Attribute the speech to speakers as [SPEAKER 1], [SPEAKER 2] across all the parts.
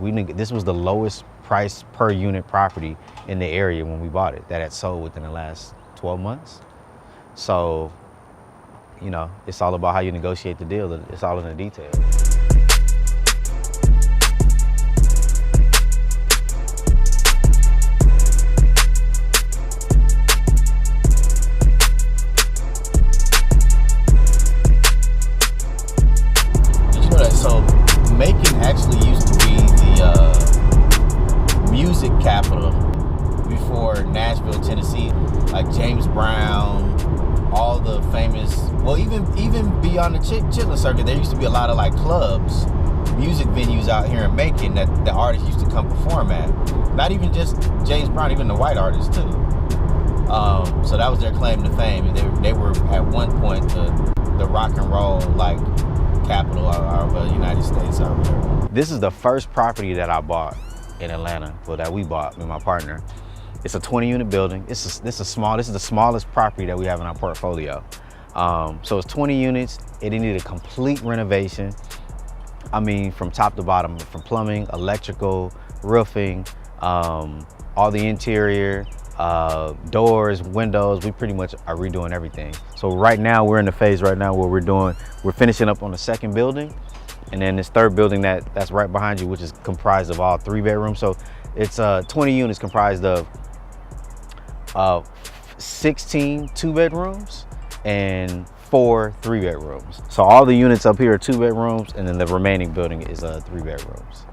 [SPEAKER 1] This was the lowest price per unit property in the area when we bought it that had sold within the last 12 months. So, you know, it's all about how you negotiate the deal. It's all in the details. So Macon actually used to be the music capital before Nashville, Tennessee. Like James Brown, all the famous, well, even beyond the chitlin circuit, there used to be a lot of like clubs, music venues out here in Macon that the artists used to come perform at. Not even just James Brown, even the white artists too. So that was their claim to fame. And they were at one point the rock and roll like capital of the United States out there. This is the first property that I bought in Atlanta, well, that we bought with my partner. It's a 20-unit building. This is the smallest property that we have in our portfolio. So it's 20 units. It needed a complete renovation. I mean, from top to bottom, from plumbing, electrical, roofing, all the interior, doors, windows. We pretty much are redoing everything. So right now we're in the phase right now where we're finishing up on the second building, and then this third building that's right behind you, which is comprised of all 3 bedrooms. So it's 20 units comprised of 16 2-bedrooms and 4 3-bedrooms. So all the units up here are 2 bedrooms, and then the remaining building is 3 bedrooms.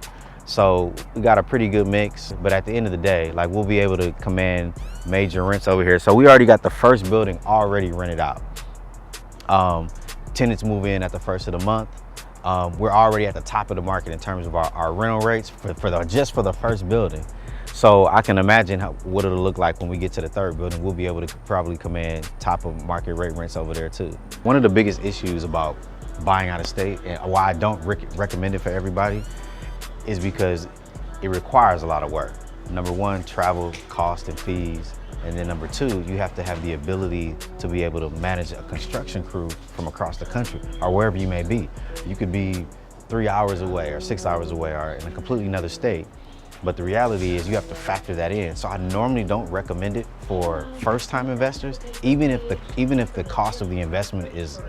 [SPEAKER 1] So we got a pretty good mix, but at the end of the day, like, we'll be able to command major rents over here. So we already got the first building already rented out. Tenants move in at the first of the month. We're already at the top of the market in terms of our rental rates just for the first building. So I can imagine what it'll look like when we get to the third building. We'll be able to probably command top of market rate rents over there too. One of the biggest issues about buying out of state, and why I don't recommend it for everybody, is because it requires a lot of work. Number one, travel, cost, and fees. And then number two, you have to have the ability to be able to manage a construction crew from across the country or wherever you may be. You could be 3 hours away or 6 hours away or in a completely another state. But the reality is you have to factor that in. So I normally don't recommend it for first-time investors, even if the cost of the investment is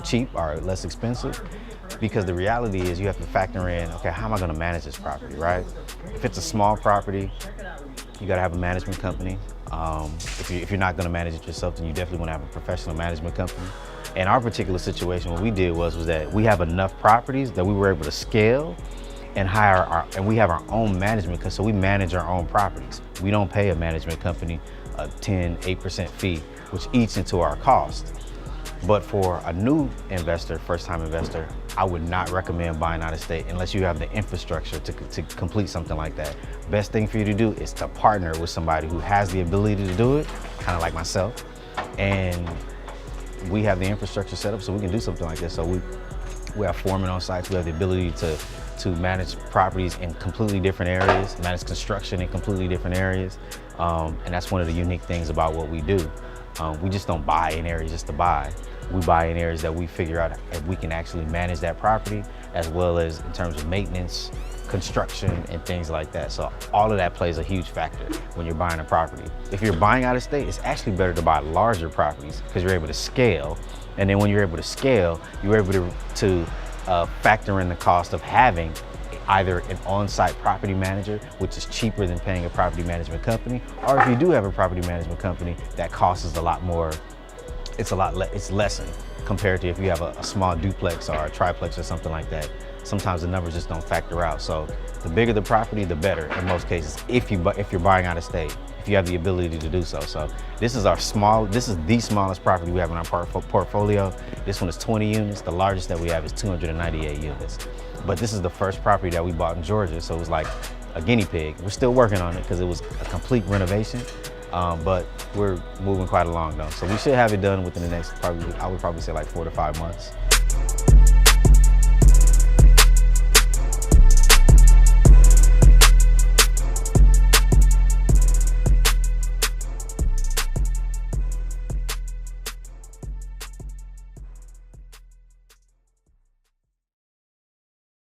[SPEAKER 1] cheap or less expensive, because the reality is you have to factor in, okay, how am I gonna manage this property, right? If it's a small property, you gotta have a management company. If you're not gonna manage it yourself, then you definitely wanna have a professional management company. In our particular situation, what we did was that we have enough properties that we were able to scale and and we have our own management, so we manage our own properties. We don't pay a management company a 8% fee, which eats into our cost. But for a new investor, first-time investor, I would not recommend buying out of state unless you have the infrastructure to complete something like that. Best thing for you to do is to partner with somebody who has the ability to do it, kind of like myself, and we have the infrastructure set up so we can do something like this. So we have foremen on sites, we have the ability to manage properties in completely different areas, manage construction in completely different areas, and that's one of the unique things about what we do. We just don't buy in areas just to buy. We buy in areas that we figure out if we can actually manage that property, as well as in terms of maintenance, construction, and things like that. So all of that plays a huge factor when you're buying a property. If you're buying out of state, it's actually better to buy larger properties because you're able to scale. And then when you're able to scale, you're able to factor in the cost of having either an on-site property manager, which is cheaper than paying a property management company, or if you do have a property management company, that cost is a lot more, it's lessened compared to if you have a small duplex or a triplex or something like that. Sometimes the numbers just don't factor out. So the bigger the property, the better in most cases, if you're buying out of state, if you have the ability to do so. So this is the smallest property we have in our portfolio. This one is 20 units. The largest that we have is 298 units. But this is the first property that we bought in Georgia, so it was like a guinea pig. We're still working on it because it was a complete renovation, but we're moving quite along though. So we should have it done within the next, I would probably say like 4 to 5 months.